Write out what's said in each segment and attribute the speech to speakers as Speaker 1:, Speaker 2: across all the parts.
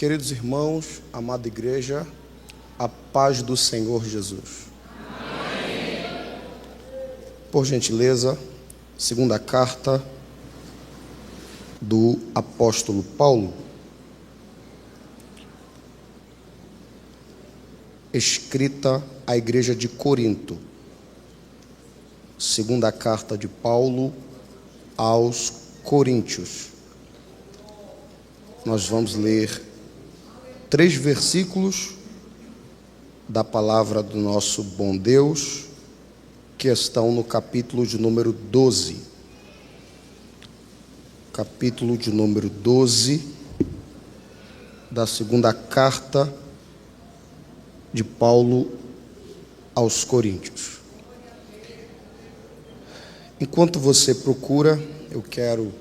Speaker 1: Queridos irmãos, amada igreja, a paz do Senhor Jesus. Amém. Por gentileza, segunda carta do apóstolo Paulo, escrita à igreja de Corinto. Segunda carta de Paulo aos Coríntios. Nós vamos ler 3 versículos da palavra do nosso bom Deus, que estão no capítulo de número 12. Capítulo de número 12 da segunda carta de Paulo aos Coríntios. Enquanto você procura, eu quero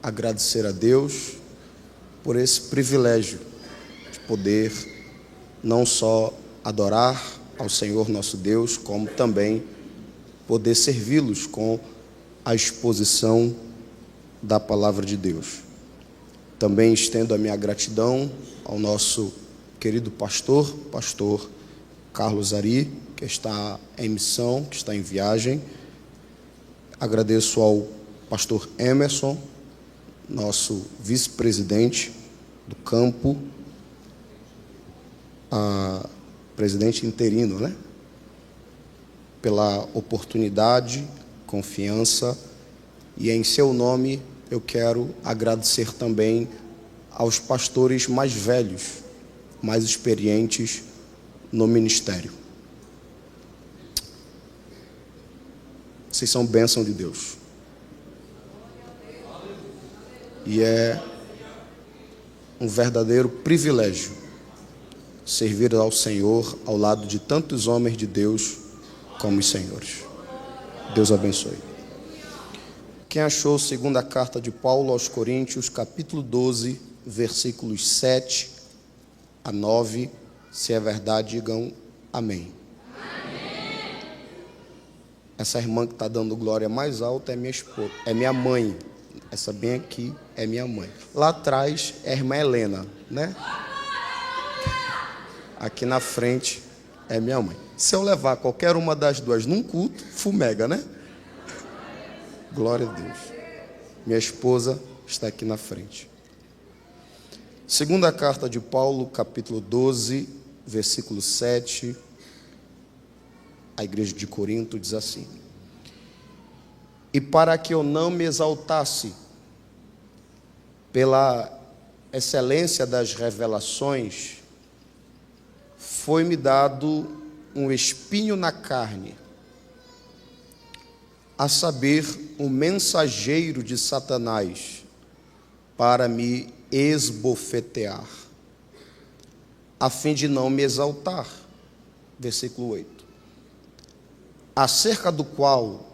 Speaker 1: agradecer a Deus por esse privilégio de poder não só adorar ao Senhor nosso Deus, como também poder servi-los com a exposição da palavra de Deus. Também estendo a minha gratidão ao nosso querido pastor Carlos Ari, que está em missão, que está em viagem. Agradeço ao pastor Emerson, nosso vice-presidente do campo, presidente interino, pela oportunidade, confiança, e em seu nome eu quero agradecer também aos pastores mais velhos, mais experientes no ministério. Vocês são bênção de Deus. E é um verdadeiro privilégio servir ao Senhor ao lado de tantos homens de Deus como os senhores. Deus abençoe. Quem achou a segunda carta de Paulo aos Coríntios, capítulo 12, versículos 7 a 9, se é verdade, digam amém. Amém. Essa irmã que está dando glória mais alta é minha esposa, é minha mãe. Essa bem aqui é minha mãe. Lá atrás é a irmã Helena, Aqui na frente é minha mãe. Se eu levar qualquer uma das duas num culto, fumega, Glória a Deus. Minha esposa está aqui na frente. Segunda carta de Paulo, capítulo 12, versículo 7. A igreja de Corinto diz assim: E para que eu não me exaltasse pela excelência das revelações, foi-me dado um espinho na carne, a saber, um mensageiro de Satanás, para me esbofetear, a fim de não me exaltar. Versículo 8. Acerca do qual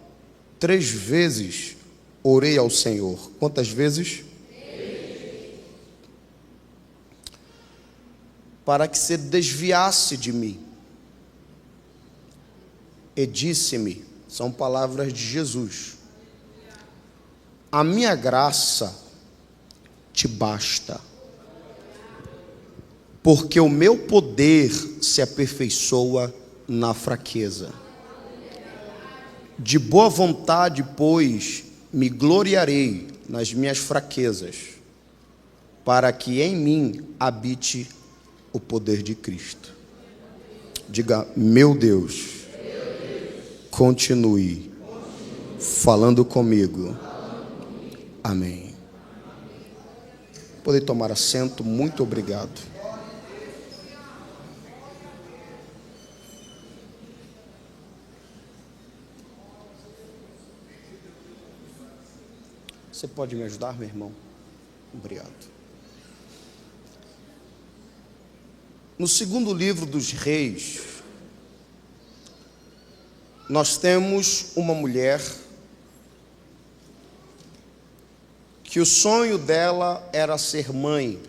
Speaker 1: 3 vezes orei ao Senhor. Quantas vezes? 3. Para que se desviasse de mim. E disse-me, são palavras de Jesus: a minha graça te basta, porque o meu poder se aperfeiçoa na fraqueza. De boa vontade, pois, me gloriarei nas minhas fraquezas, para que em mim habite o poder de Cristo. Diga, meu Deus, continue falando comigo. Amém. Podem tomar assento, muito obrigado. Você pode me ajudar, meu irmão? Obrigado. No segundo livro dos Reis, nós temos uma mulher que o sonho dela era ser mãe.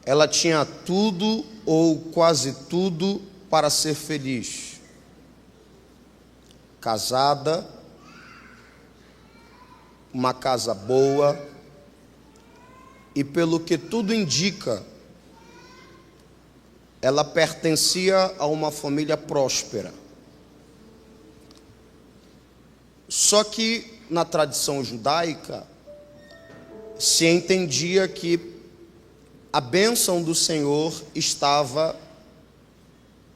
Speaker 1: Ela tinha tudo ou quase tudo para ser feliz. Casada, uma casa boa e pelo que tudo indica, ela pertencia a uma família próspera. Só que na tradição judaica se entendia que a bênção do Senhor estava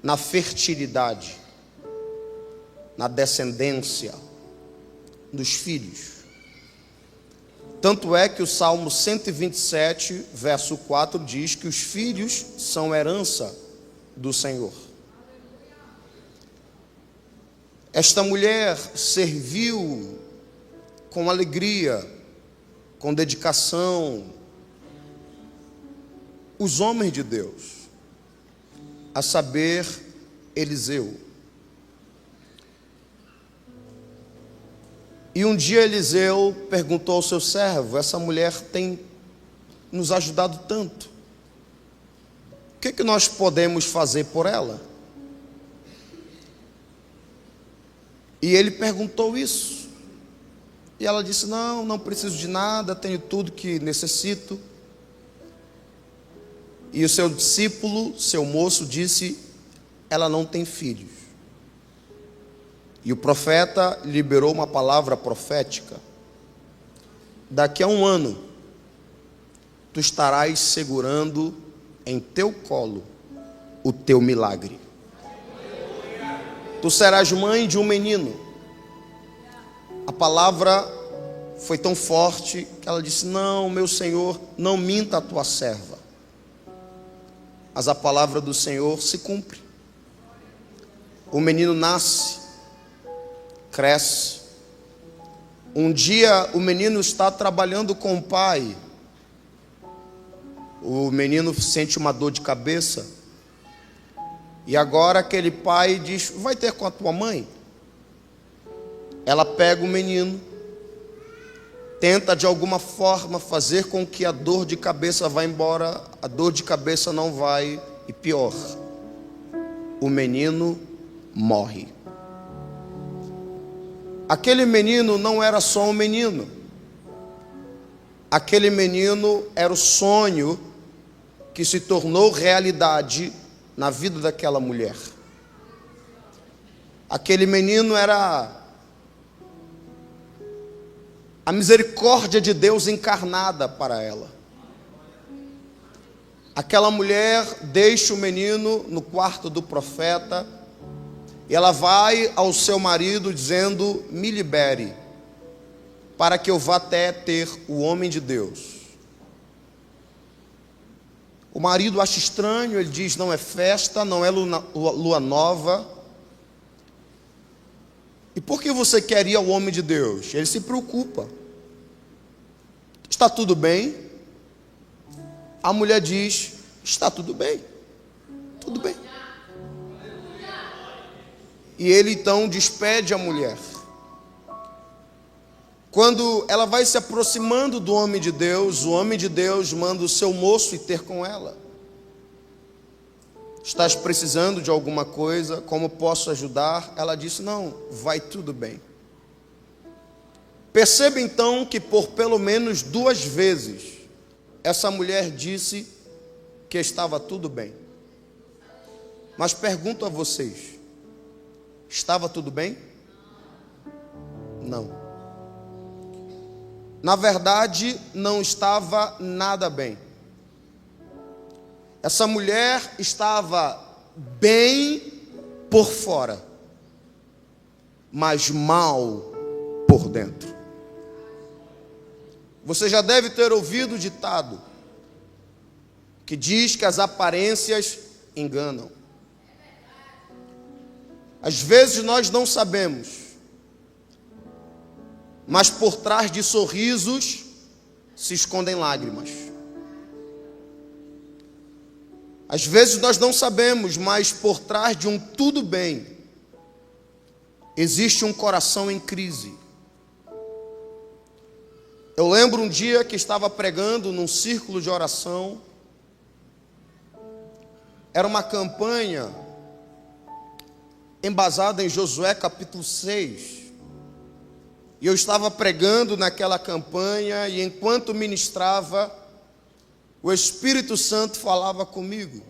Speaker 1: na fertilidade, na descendência dos filhos. Tanto é que o Salmo 127, verso 4 diz que os filhos são herança do Senhor. Esta mulher serviu com alegria, com dedicação, os homens de Deus, a saber, Eliseu. E um dia Eliseu perguntou ao seu servo: essa mulher tem nos ajudado tanto, o que nós podemos fazer por ela? E ele perguntou isso, e ela disse: não preciso de nada, tenho tudo que necessito. E o seu discípulo, seu moço, disse: ela não tem filhos. E o profeta liberou uma palavra profética: daqui a 1 ano, tu estarás segurando em teu colo o teu milagre. Tu serás mãe de um menino. A palavra foi tão forte que ela disse: não, meu Senhor, não minta a tua serva. Mas a palavra do Senhor se cumpre. O menino nasce, cresce. Um dia o menino está trabalhando com o pai. O menino sente uma dor de cabeça. E agora aquele pai diz: vai ter com a tua mãe. Ela pega o menino, tenta de alguma forma fazer com que a dor de cabeça vá embora. A dor de cabeça não vai, e pior, o menino morre. Aquele menino não era só um menino. Aquele menino era o sonho que se tornou realidade na vida daquela mulher. Aquele menino era a misericórdia de Deus encarnada para ela. Aquela mulher deixa o menino no quarto do profeta e ela vai ao seu marido dizendo: me libere, para que eu vá até ter o homem de Deus. O marido acha estranho, ele diz: não é festa, não é lua nova. E por que você quer ir ao homem de Deus? Ele se preocupa. Está tudo bem? A mulher diz: está tudo bem, tudo bem. E ele então despede a mulher. Quando ela vai se aproximando do homem de Deus, o homem de Deus manda o seu moço ir ter com ela. Estás precisando de alguma coisa? Como posso ajudar? Ela disse: não, vai tudo bem. Perceba então que por pelo menos 2 vezes essa mulher disse que estava tudo bem. Mas pergunto a vocês: estava tudo bem? Não. Na verdade, não estava nada bem. Essa mulher estava bem por fora, mas mal por dentro. Você já deve ter ouvido o ditado que diz que as aparências enganam. Às vezes nós não sabemos, mas por trás de sorrisos se escondem lágrimas. Às vezes nós não sabemos, mas por trás de um tudo bem existe um coração em crise. Eu lembro um dia que estava pregando num círculo de oração. Era uma campanha embasada em Josué capítulo 6. E eu estava pregando naquela campanha, e enquanto ministrava, o Espírito Santo falava comigo: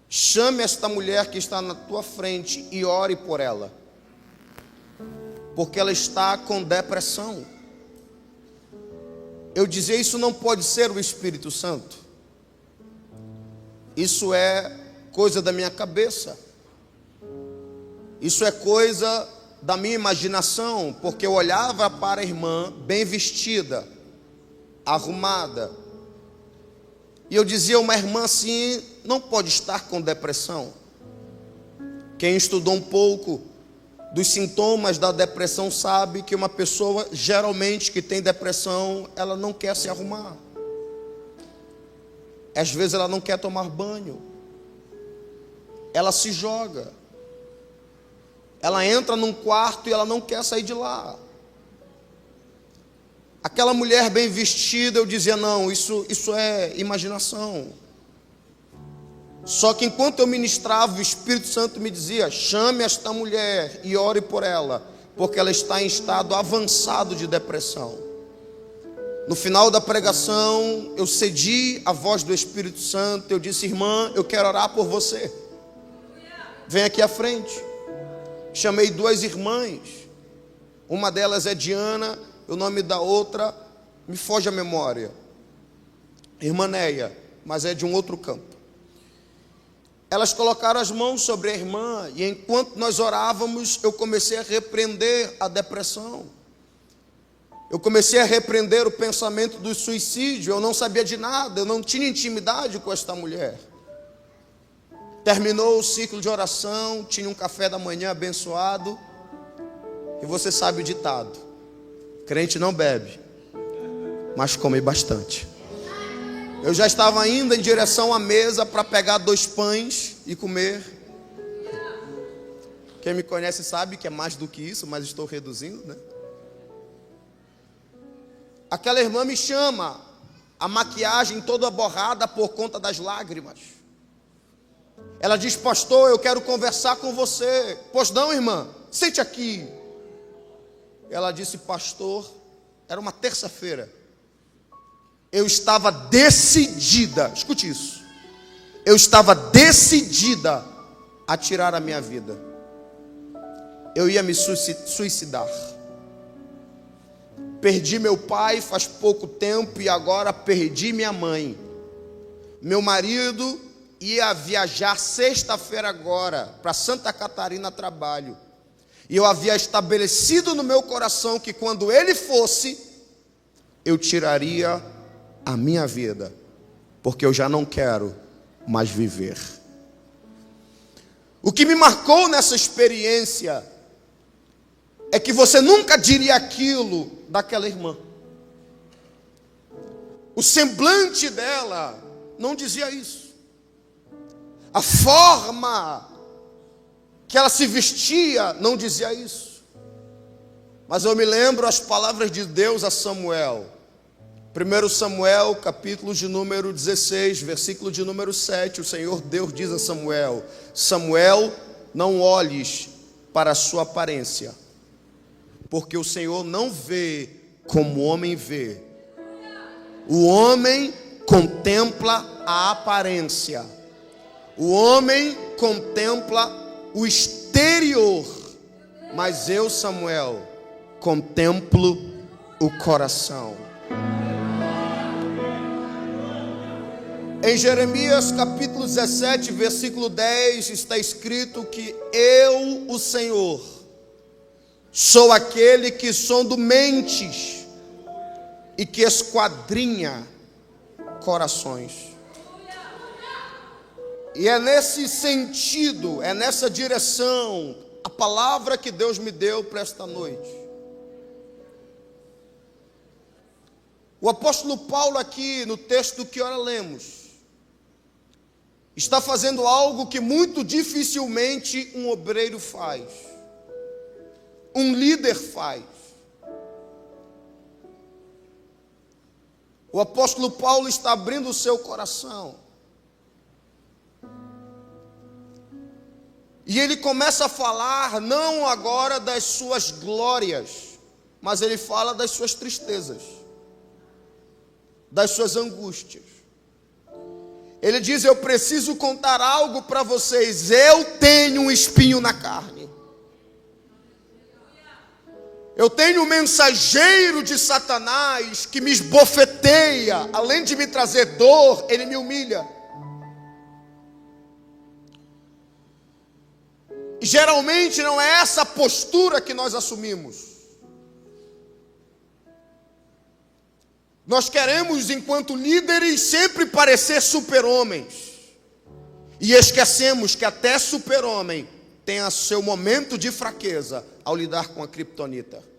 Speaker 1: chame esta mulher que está na tua frente e ore por ela, porque ela está com depressão. Eu dizia: isso não pode ser o Espírito Santo, isso é coisa da minha cabeça, isso é coisa da minha imaginação, porque eu olhava para a irmã bem vestida, arrumada, e eu dizia: uma irmã assim não pode estar com depressão. Quem estudou um pouco dos sintomas da depressão sabe que uma pessoa geralmente que tem depressão, ela não quer se arrumar, às vezes ela não quer tomar banho, ela se joga, ela entra num quarto e ela não quer sair de lá. Aquela mulher bem vestida, eu dizia: não, isso é imaginação. Só que enquanto eu ministrava, o Espírito Santo me dizia: chame esta mulher e ore por ela, porque ela está em estado avançado de depressão. No final da pregação, eu cedi à voz do Espírito Santo. Eu disse: irmã, eu quero orar por você, vem aqui à frente. Chamei duas irmãs, uma delas é Diana, o nome da outra me foge a memória, irmã Neia, mas é de um outro campo. Elas colocaram as mãos sobre a irmã, e enquanto nós orávamos, eu comecei a repreender a depressão, eu comecei a repreender o pensamento do suicídio. Eu não sabia de nada, eu não tinha intimidade com esta mulher. Terminou o ciclo de oração, tinha um café da manhã abençoado, e você sabe o ditado: crente não bebe, mas come bastante. Eu já estava indo em direção à mesa para pegar 2 pães e comer. Quem me conhece sabe que é mais do que isso, mas estou reduzindo, né? Aquela irmã me chama, a maquiagem toda borrada por conta das lágrimas. Ela diz: pastor, eu quero conversar com você. Pois não, irmã, sente aqui. Ela disse: pastor, era uma terça-feira, eu estava decidida, escute isso, eu estava decidida a tirar a minha vida, eu ia me suicidar. Perdi meu pai faz pouco tempo e agora perdi minha mãe. Meu marido ia viajar sexta-feira agora para Santa Catarina a trabalho, e eu havia estabelecido no meu coração que quando ele fosse, eu tiraria a minha vida, porque eu já não quero mais viver. O que me marcou nessa experiência é que você nunca diria aquilo daquela irmã. O semblante dela não dizia isso. A forma que ela se vestia não dizia isso. Mas eu me lembro as palavras de Deus a Samuel. 1 Samuel, capítulo de número 16, versículo de número 7. O Senhor Deus diz a Samuel: Samuel, não olhes para a sua aparência, porque o Senhor não vê como o homem vê. O homem contempla a aparência, o homem contempla o exterior, mas eu, Samuel, contemplo o coração. Em Jeremias capítulo 17, versículo 10, está escrito que eu, o Senhor, sou aquele que sondo mentes e que esquadrinha corações. E é nesse sentido, é nessa direção, a palavra que Deus me deu para esta noite. O apóstolo Paulo aqui, no texto que ora lemos, está fazendo algo que muito dificilmente um obreiro faz, um líder faz. O apóstolo Paulo está abrindo o seu coração, e ele começa a falar não agora das suas glórias, mas ele fala das suas tristezas. das suas angústias. Ele diz: eu preciso contar algo para vocês. Eu tenho um espinho na carne. Eu tenho um mensageiro de Satanás que me esbofeteia. Além de me trazer dor, ele me humilha. E geralmente não é essa postura que nós assumimos. Nós queremos, enquanto líderes, sempre parecer super-homens. E esquecemos que até super-homem tem o seu momento de fraqueza ao lidar com a criptonita.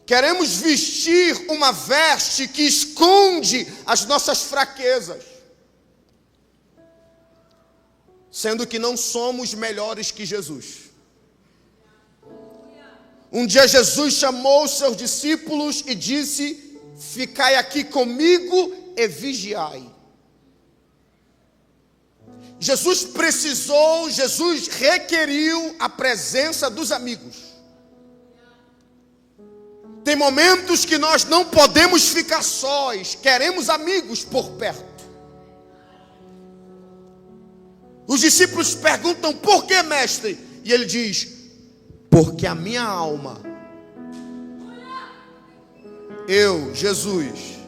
Speaker 1: Queremos vestir uma veste que esconde as nossas fraquezas, sendo que não somos melhores que Jesus. Um dia Jesus chamou os seus discípulos e disse: ficai aqui comigo e vigiai. Jesus requeriu a presença dos amigos. Tem momentos que nós não podemos ficar sós, queremos amigos por perto. Os discípulos perguntam: por que, mestre? E ele diz: porque a minha alma, eu, Jesus,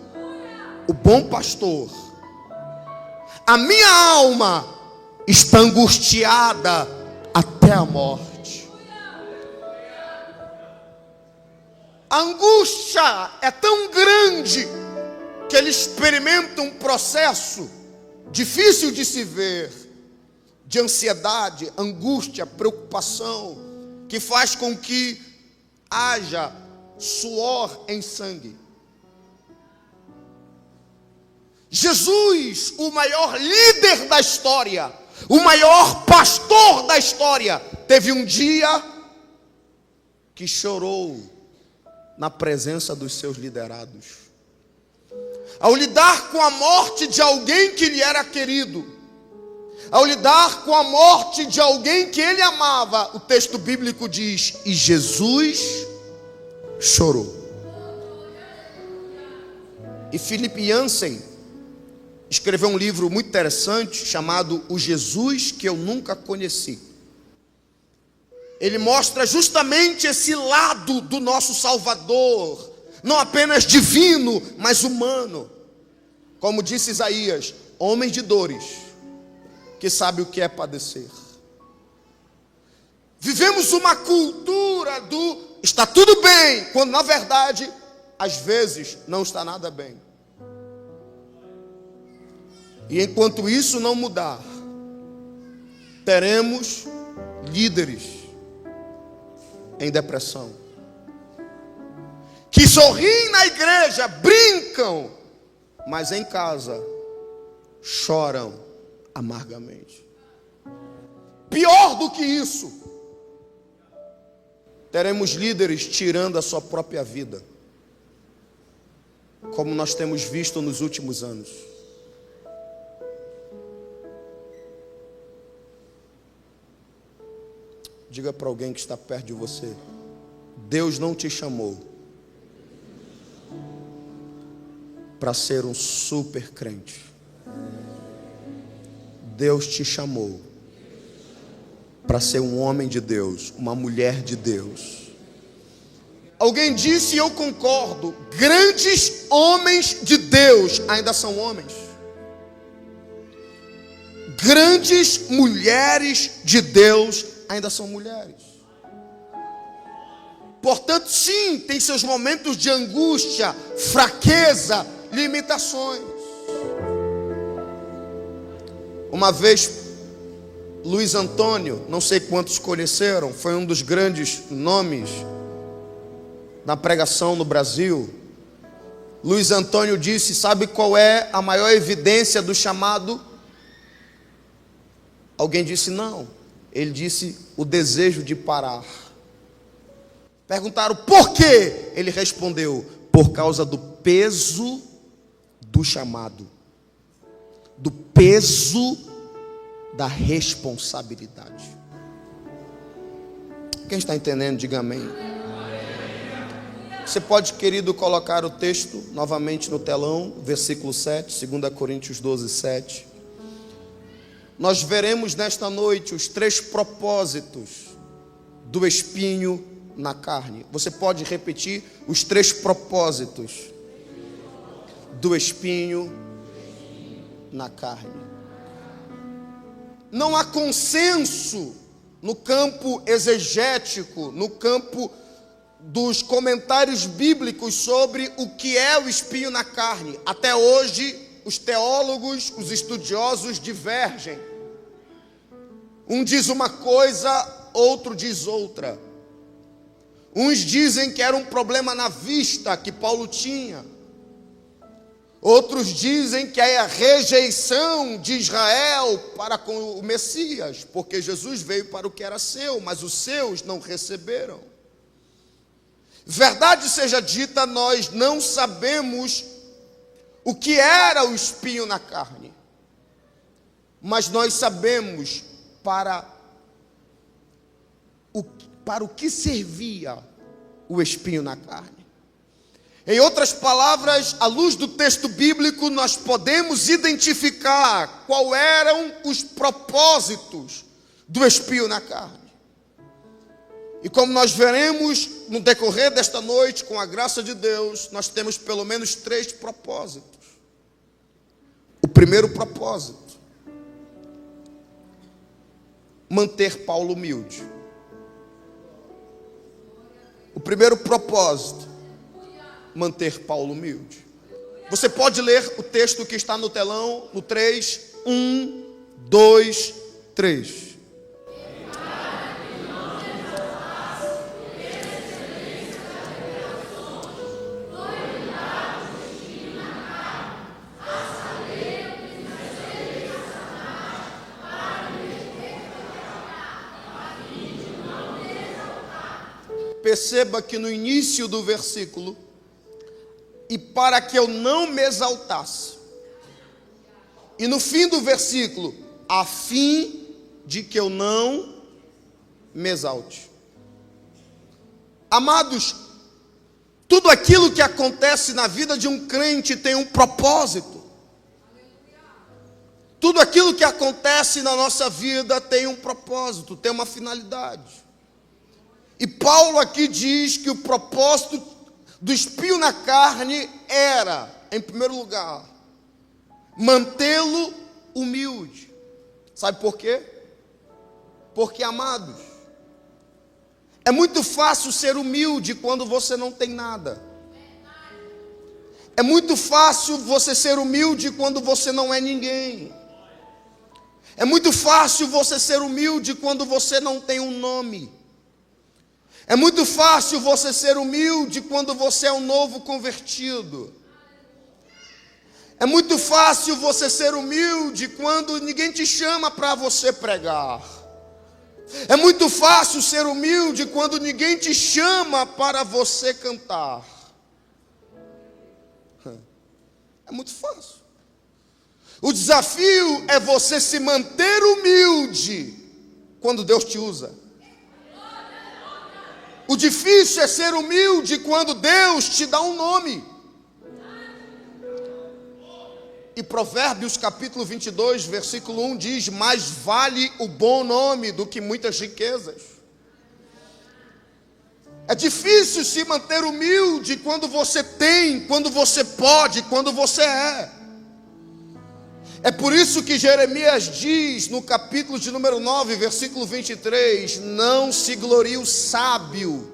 Speaker 1: o bom pastor, a minha alma está angustiada até a morte. A angústia é tão grande que ele experimenta um processo difícil de se ver, de ansiedade, angústia, preocupação, que faz com que haja suor em sangue. Jesus, o maior líder da história, o maior pastor da história, teve um dia que chorou na presença dos seus liderados. Ao lidar com a morte de alguém que lhe era querido, ao lidar com a morte de alguém que ele amava, o texto bíblico diz: e Jesus chorou. E Philip Yancey escreveu um livro muito interessante chamado O Jesus que eu nunca conheci. Ele mostra justamente esse lado do nosso Salvador, não apenas divino, mas humano. Como disse Isaías: homem de dores, que sabe o que é padecer. Vivemos uma cultura do está tudo bem, quando na verdade, às vezes, não está nada bem. E enquanto isso não mudar, teremos líderes em depressão, que sorriem na igreja, brincam, mas em casa choram amargamente. Pior do que isso, teremos líderes tirando a sua própria vida, como nós temos visto nos últimos anos. Diga para alguém que está perto de você: Deus não te chamou para ser um super crente. Deus te chamou para ser um homem de Deus, uma mulher de Deus. Alguém disse, e eu concordo: grandes homens de Deus ainda são homens. Grandes mulheres de Deus ainda são mulheres. Portanto, sim, tem seus momentos de angústia, fraqueza, limitações. Uma vez, Luiz Antônio, não sei quantos conheceram, foi um dos grandes nomes na pregação no Brasil. Luiz Antônio disse: sabe qual é a maior evidência do chamado? Alguém disse: não. Ele disse: o desejo de parar. Perguntaram por quê? Ele respondeu: por causa do peso do chamado, do peso da responsabilidade. Quem está entendendo, diga amém. Você pode, querido, colocar o texto novamente no telão, versículo 7, 2 Coríntios 12, 7. Nós veremos nesta noite os 3 propósitos do espinho na carne. Você pode repetir os 3 propósitos do espinho na carne. Não há consenso no campo exegético, no campo dos comentários bíblicos sobre o que é o espinho na carne. Até hoje, os teólogos, os estudiosos divergem. Um diz uma coisa, outro diz outra. Uns dizem que era um problema na vista que Paulo tinha. Outros dizem que é a rejeição de Israel para com o Messias, porque Jesus veio para o que era seu, mas os seus não receberam. Verdade seja dita, nós não sabemos o que era o espinho na carne, mas nós sabemos para o que servia o espinho na carne. Em outras palavras, à luz do texto bíblico, nós podemos identificar qual eram os propósitos do espinho na carne. E como nós veremos no decorrer desta noite, com a graça de Deus, nós temos pelo menos 3 propósitos. O primeiro propósito: manter Paulo humilde. O primeiro propósito: manter Paulo humilde. Você pode ler o texto que está no telão, no 3, 1, 2, 3. Perceba que no início do versículo, e para que eu não me exaltasse, e no fim do versículo, a fim de que eu não me exalte. Amados, tudo aquilo que acontece na vida de um crente tem um propósito. Tudo aquilo que acontece na nossa vida tem um propósito, tem uma finalidade. E Paulo aqui diz que o propósito do espinho na carne era, em primeiro lugar, mantê-lo humilde. Sabe por quê? Porque, amados, é muito fácil ser humilde quando você não tem nada. É muito fácil você ser humilde quando você não é ninguém. É muito fácil você ser humilde quando você não tem um nome. É muito fácil você ser humilde quando você é um novo convertido. É muito fácil você ser humilde quando ninguém te chama para você pregar. É muito fácil ser humilde quando ninguém te chama para você cantar. É muito fácil. O desafio é você se manter humilde quando Deus te usa. O difícil é ser humilde quando Deus te dá um nome. E Provérbios capítulo 22, versículo 1 diz: mais vale o bom nome do que muitas riquezas. É difícil se manter humilde quando você tem, quando você pode, quando você é. É por isso que Jeremias diz no capítulo de número 9, versículo 23, não se glorie o sábio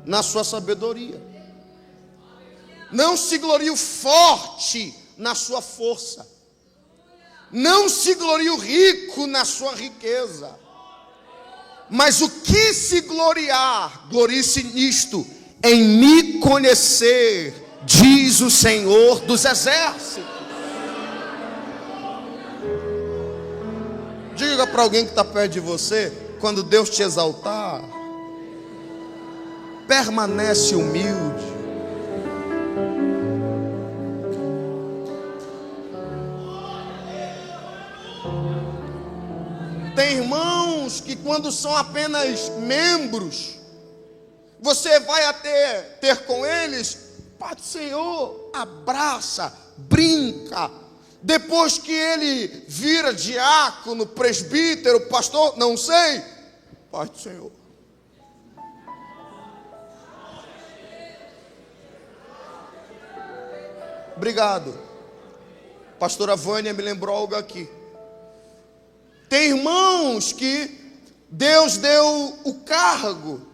Speaker 1: na sua sabedoria. Não se glorie o forte na sua força. Não se glorie o rico na sua riqueza. Mas o que se gloriar, glorie-se nisto, em me conhecer, diz o Senhor dos Exércitos. Diga para alguém que está perto de você, quando Deus te exaltar, permanece humilde. Tem irmãos que quando são apenas membros, Você vai ter com eles, Pai do Senhor, abraça, brinca. Depois que ele vira diácono, presbítero, pastor, não sei, Pai do Senhor. Obrigado. Pastora Vânia me lembrou algo aqui. Tem irmãos que Deus deu o cargo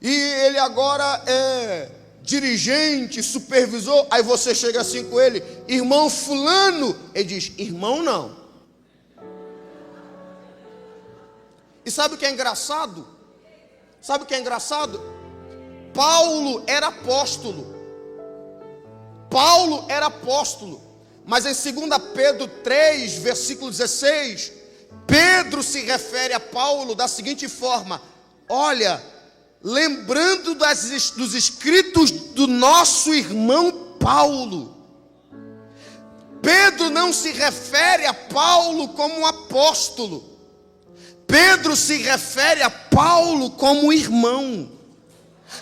Speaker 1: e ele agora é dirigente, supervisor. Aí você chega assim com ele, irmão fulano. Ele diz, irmão não. E sabe o que é engraçado? Sabe o que é engraçado? Paulo era apóstolo. Paulo era apóstolo. Mas em 2 Pedro 3, versículo 16, Pedro se refere a Paulo da seguinte forma: olha, lembrando dos escritos do nosso irmão Paulo. Pedro não se refere a Paulo como um apóstolo. Pedro se refere a Paulo como irmão.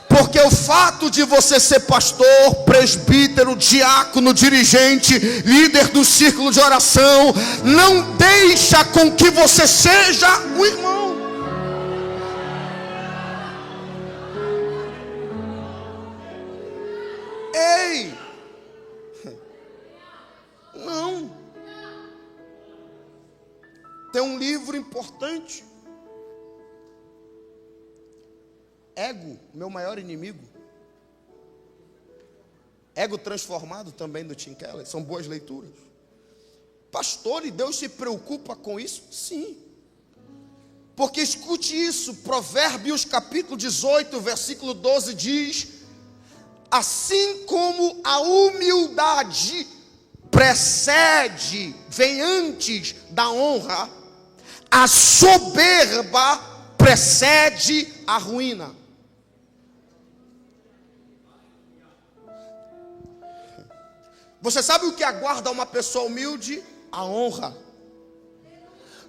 Speaker 1: Porque o fato de você ser pastor, presbítero, diácono, dirigente, líder do círculo de oração, não deixa com que você seja um irmão. Ei! Não. Tem um livro importante. Ego, meu maior inimigo. Ego Transformado, também do Tim Keller. São boas leituras. Pastor, e Deus se preocupa com isso? Sim. Porque escute isso, Provérbios capítulo 18, versículo 12 diz: assim como a humildade precede, vem antes da honra, a soberba precede a ruína. Você sabe o que aguarda uma pessoa humilde? A honra.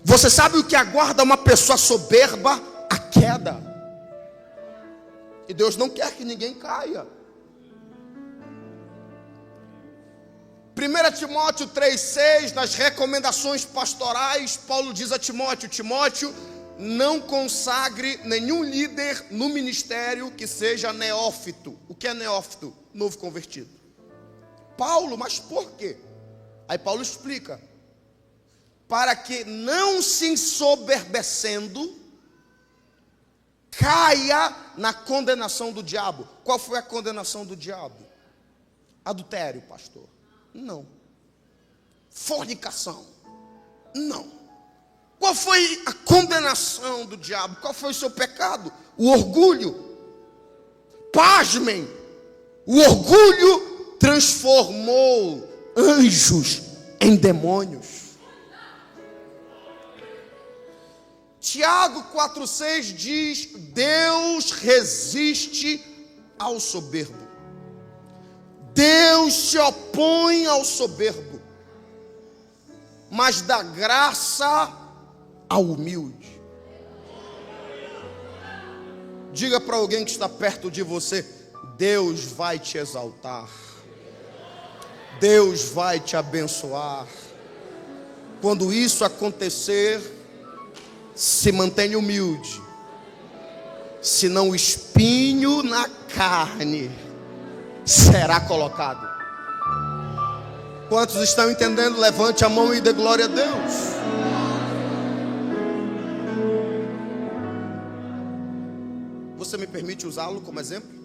Speaker 1: Você sabe o que aguarda uma pessoa soberba? A queda. E Deus não quer que ninguém caia. 1 Timóteo 3,6, nas recomendações pastorais, Paulo diz a Timóteo: Timóteo, não consagre nenhum líder no ministério que seja neófito. O que é neófito? Novo convertido. Paulo, mas por quê? Aí Paulo explica: para que não se ensoberbecendo, caia na condenação do diabo. Qual foi a condenação do diabo? Adultério, pastor? Não. Fornicação? Não. Qual foi a condenação do diabo? Qual foi o seu pecado? O orgulho. Pasmem, o orgulho transformou anjos em demônios. Tiago 4,6 diz: Deus resiste ao soberbo. Deus se opõe ao soberbo, mas dá graça ao humilde. Diga para alguém que está perto de você: Deus vai te exaltar. Deus vai te abençoar. Quando isso acontecer, se mantenha humilde, senão o espinho na carne será colocado. Quantos estão entendendo? Levante a mão e dê glória a Deus. Você me permite usá-lo como exemplo?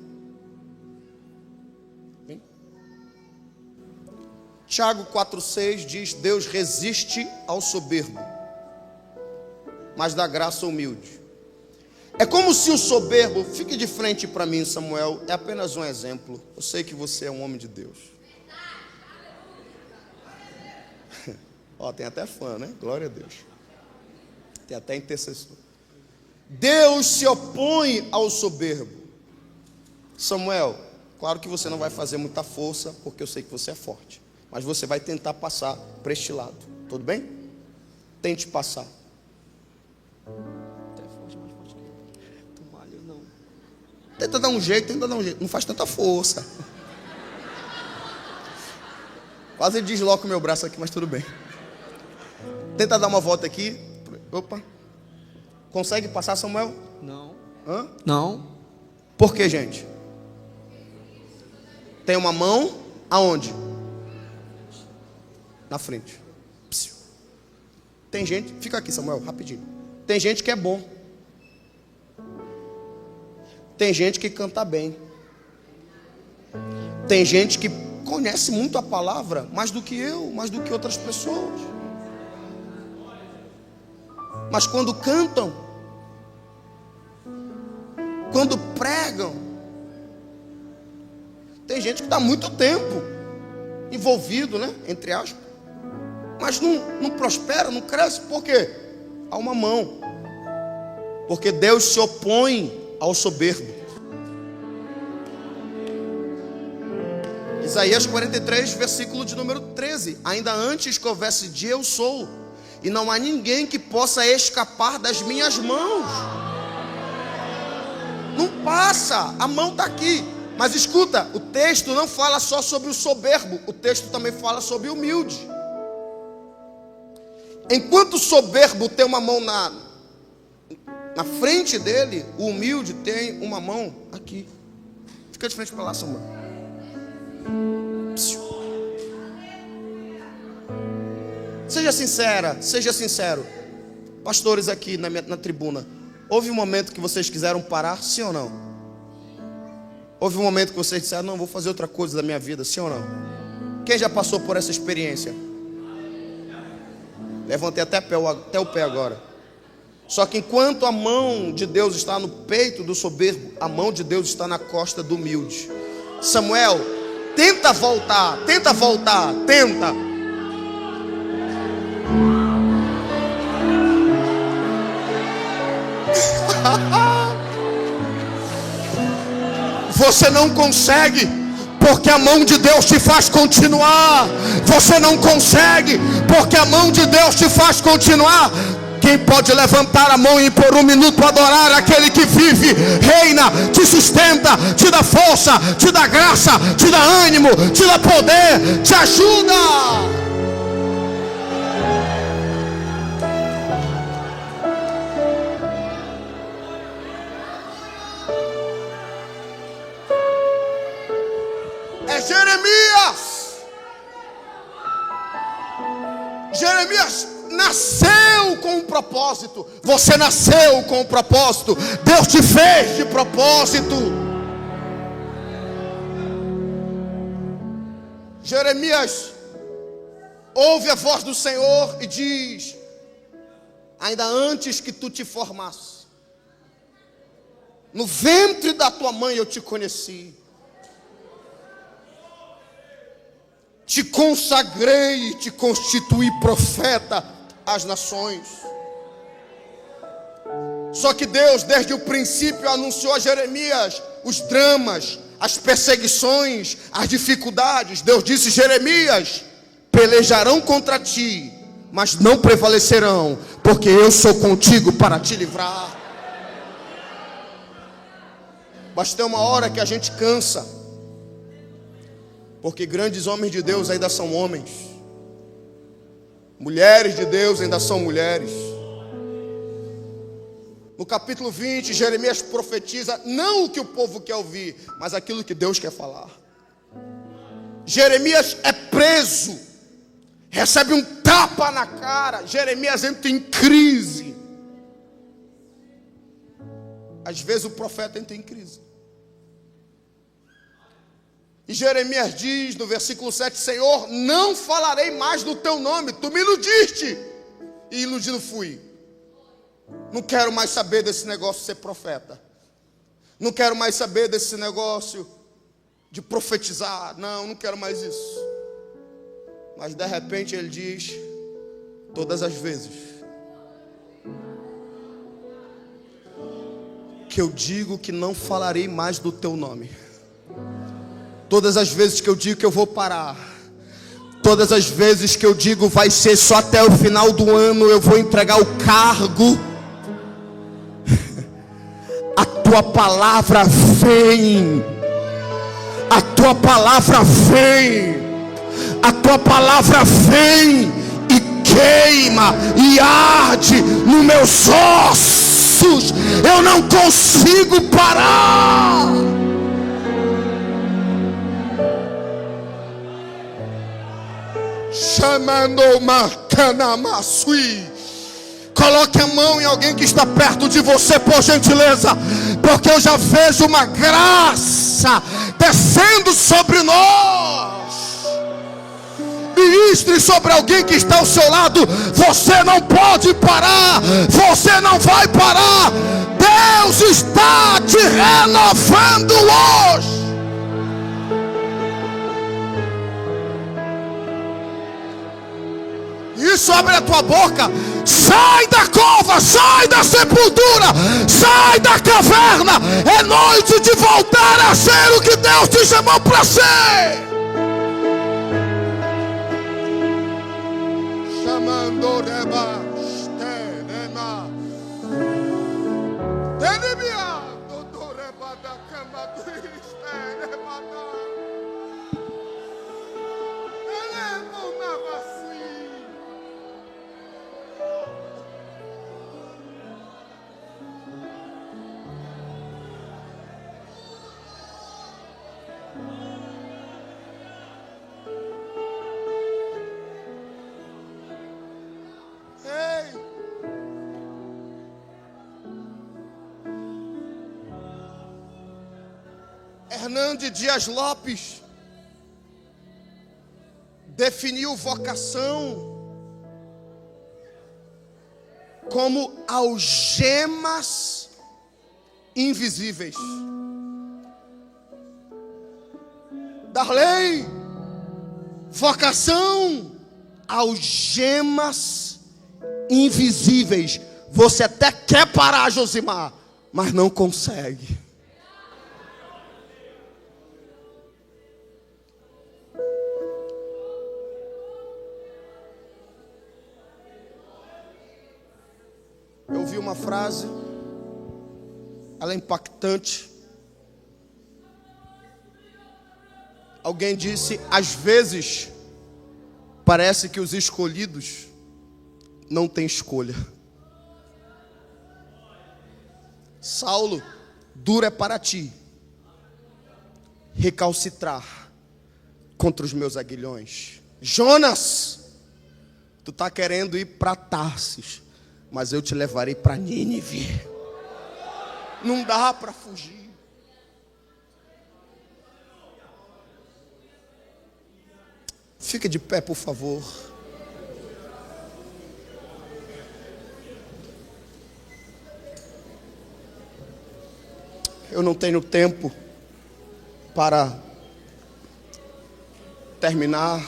Speaker 1: Tiago 4,6 diz: Deus resiste ao soberbo, mas dá graça ao humilde. É como se o soberbo, fique de frente para mim, Samuel, é apenas um exemplo. Eu sei que você é um homem de Deus. Ó, tem até fã, né? Glória a Deus. Tem até intercessor. Deus se opõe ao soberbo. Samuel, claro que você não vai fazer muita força, porque eu sei que você é forte. Mas você vai tentar passar para este lado. Tudo bem? Tente passar. Até forte, mais forte que eu. Tu malha, não. Tenta dar um jeito, não faz tanta força. Quase desloco o meu braço aqui, mas tudo bem. Tenta dar uma volta aqui. Opa. Consegue passar, Samuel?
Speaker 2: Não.
Speaker 1: Hã?
Speaker 2: Não.
Speaker 1: Por que, gente? Tem uma mão aonde? Na frente. Psiu. Tem gente, fica aqui, Samuel, rapidinho. Tem gente que é bom. Tem gente que canta bem. Tem gente que conhece muito a palavra, mais do que eu, mais do que outras pessoas. Mas quando cantam, quando pregam, tem gente que está muito tempo envolvido, né? Entre aspas, mas não prospera, não cresce. Por quê? Há uma mão. Porque Deus se opõe ao soberbo. Isaías 43, versículo de número 13. Ainda antes que houvesse dia, eu sou, e não há ninguém que possa escapar das minhas mãos. Não passa, a mão está aqui. Mas escuta, o texto não fala só sobre o soberbo, o texto também fala sobre o humilde. Enquanto o soberbo tem uma mão na frente dele, o humilde tem uma mão aqui. Fica de frente para lá, Samuel. Seja sincera, seja sincero. Pastores aqui na tribuna, houve um momento que vocês quiseram parar, sim ou não? Houve um momento que vocês disseram, não, vou fazer outra coisa da minha vida, sim ou não? Quem já passou por essa experiência? Levantei até o pé agora. Só que enquanto a mão de Deus está no peito do soberbo, a mão de Deus está na costa do humilde. Samuel, tenta voltar, tenta. Você não consegue, porque a mão de Deus te faz continuar. Você não consegue, porque a mão de Deus te faz continuar. Quem pode levantar a mão e por um minuto adorar aquele que vive, reina, te sustenta, te dá força, te dá graça, te dá ânimo, te dá poder, te ajuda. É Jeremias. Jeremias nasceu com um propósito. Você nasceu com um propósito. Deus te fez de propósito. Jeremias ouve a voz do Senhor e diz: ainda antes que tu te formasse, no ventre da tua mãe eu te conheci. Te consagrei e te constituí profeta às nações. Só que Deus, desde o princípio, anunciou a Jeremias os dramas, as perseguições, as dificuldades. Deus disse: Jeremias, pelejarão contra ti, mas não prevalecerão, porque eu sou contigo para te livrar. Mas tem uma hora que a gente cansa, porque grandes homens de Deus ainda são homens, mulheres de Deus ainda são mulheres. No capítulo 20, Jeremias profetiza não o que o povo quer ouvir, mas aquilo que Deus quer falar. Jeremias é preso, recebe um tapa na cara. Jeremias entra em crise. Às vezes o profeta entra em crise. E Jeremias diz no versículo 7: Senhor, não falarei mais no teu nome, tu me iludiste, e iludido fui. Não quero mais saber desse negócio de ser profeta. Não quero mais saber desse negócio de profetizar. Não quero mais isso. Mas de repente ele diz: todas as vezes que eu digo que não falarei mais do teu nome, todas as vezes que eu digo que eu vou parar, todas as vezes que eu digo vai ser só até o final do ano, eu vou entregar o cargo, A tua palavra vem. A tua palavra vem. A tua palavra vem e queima e arde nos meus ossos. Eu não consigo parar. Chamando Macanamasui. Coloque a mão em alguém que está perto de você, por gentileza, porque eu já vejo uma graça descendo sobre nós. Ministre sobre alguém que está ao seu lado. Você não pode parar. Você não vai parar. Deus está te renovando hoje. Isso, abre a tua boca. Sai da cova, sai da sepultura, sai da caverna. É noite de voltar a ser o que Deus te chamou para ser. Chamando Reba, Sterema, Denimia, Dodoreba da cama do Sterema. Hernandes Dias Lopes definiu vocação como algemas invisíveis. Darley, vocação, algemas invisíveis. Você até quer parar, Josimar, mas não consegue. Eu ouvi uma frase, ela é impactante. Alguém disse: às vezes parece que os escolhidos não têm escolha. Saulo, duro é para ti recalcitrar contra os meus aguilhões. Jonas, tu está querendo ir para Tarsis, mas eu te levarei para Nínive. Não dá para fugir. Fica de pé, por favor. Eu não tenho tempo para terminar,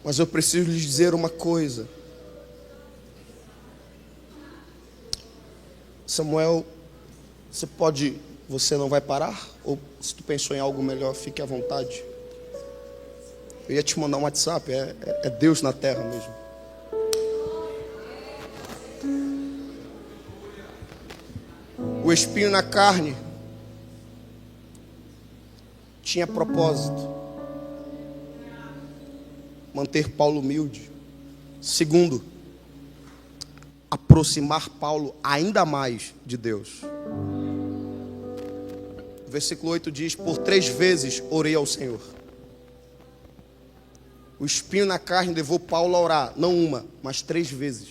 Speaker 1: mas eu preciso lhes dizer uma coisa. Samuel, você não vai parar? Ou se tu pensou em algo melhor, fique à vontade. Eu ia te mandar um WhatsApp, é Deus na terra mesmo. O espinho na carne tinha propósito: manter Paulo humilde. Segundo, aproximar Paulo ainda mais de Deus. O versículo 8 diz: por 3 vezes orei ao Senhor. O espinho na carne levou Paulo a orar, não uma, mas 3 vezes.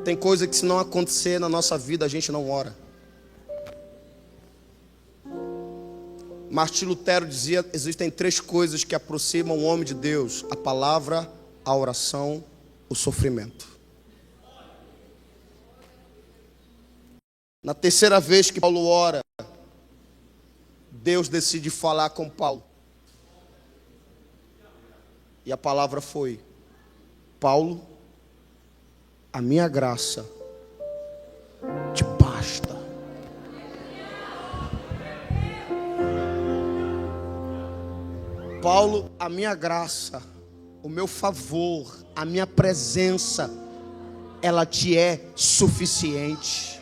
Speaker 1: Tem coisa que, se não acontecer na nossa vida, a gente não ora. Martim Lutero dizia: existem 3 coisas que aproximam o homem de Deus: a palavra, a oração, o sofrimento. Na 3ª vez que Paulo ora, Deus decide falar com Paulo. E a palavra foi: Paulo, a minha graça te basta. Paulo, a minha graça o meu favor, a minha presença, ela te é suficiente.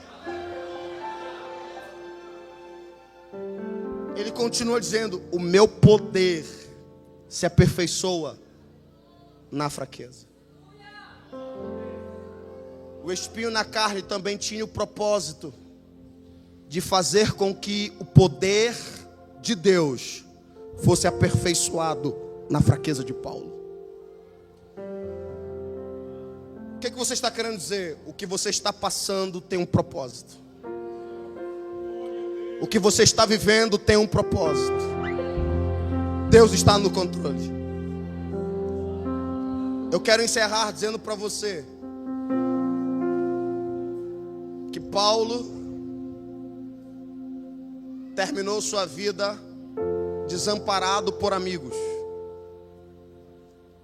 Speaker 1: Ele continua dizendo: o meu poder se aperfeiçoa na fraqueza. O espinho na carne também tinha o propósito de fazer com que o poder de Deus fosse aperfeiçoado na fraqueza de Paulo. O que você está querendo dizer? O que você está passando tem um propósito. O que você está vivendo tem um propósito. Deus está no controle. Eu quero encerrar dizendo para você que Paulo terminou sua vida desamparado por amigos.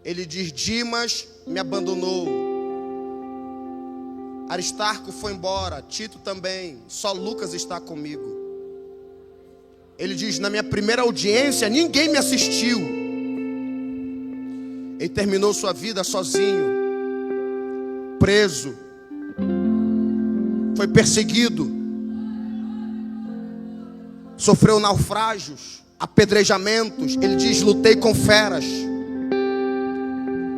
Speaker 1: Ele diz: Dimas me abandonou, Aristarco foi embora, Tito também, só Lucas está comigo. Ele diz: na minha primeira audiência ninguém me assistiu. Ele terminou sua vida sozinho, preso, foi perseguido, sofreu naufrágios, apedrejamentos. Ele diz: lutei com feras.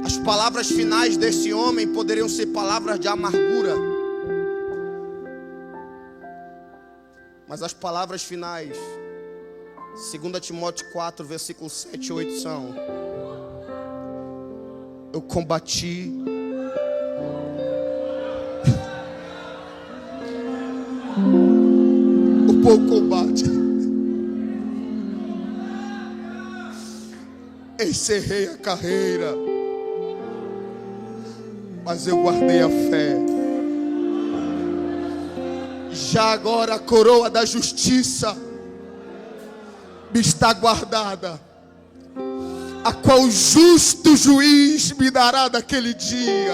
Speaker 1: As palavras finais desse homem poderiam ser palavras de amargura, mas as palavras finais, 2 Timóteo 4, versículos 7 e 8 são: eu combati o bom combate, encerrei a carreira, mas eu guardei a fé. Já agora a coroa da justiça me está guardada, a qual o justo juiz me dará naquele dia,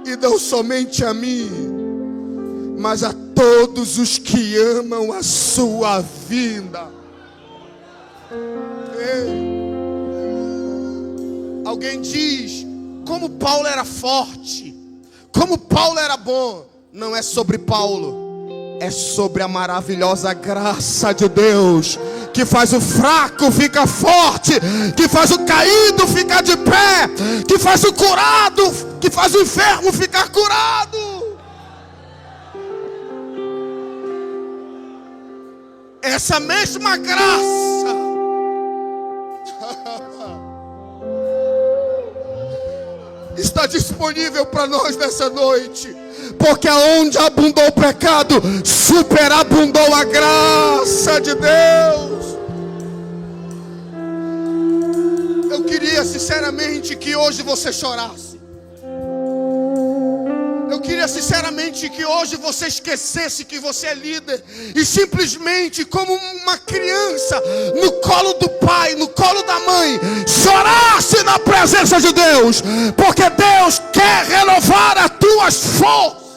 Speaker 1: e não somente a mim, mas a todos os que amam a sua vinda. Ei. Alguém diz: como Paulo era forte, como Paulo era bom. Não é sobre Paulo, é sobre a maravilhosa graça de Deus, que faz o fraco ficar forte, que faz o caído ficar de pé, que faz o curado, que faz o enfermo ficar curado. Essa mesma graça está disponível para nós nessa noite, porque aonde abundou o pecado, superabundou a graça de Deus. Eu queria sinceramente que hoje você chorasse. Eu queria sinceramente que hoje você esquecesse que você é líder e simplesmente, como uma criança, no colo do pai, no colo da mãe, chorasse na presença de Deus, porque Deus quer renovar as tuas forças.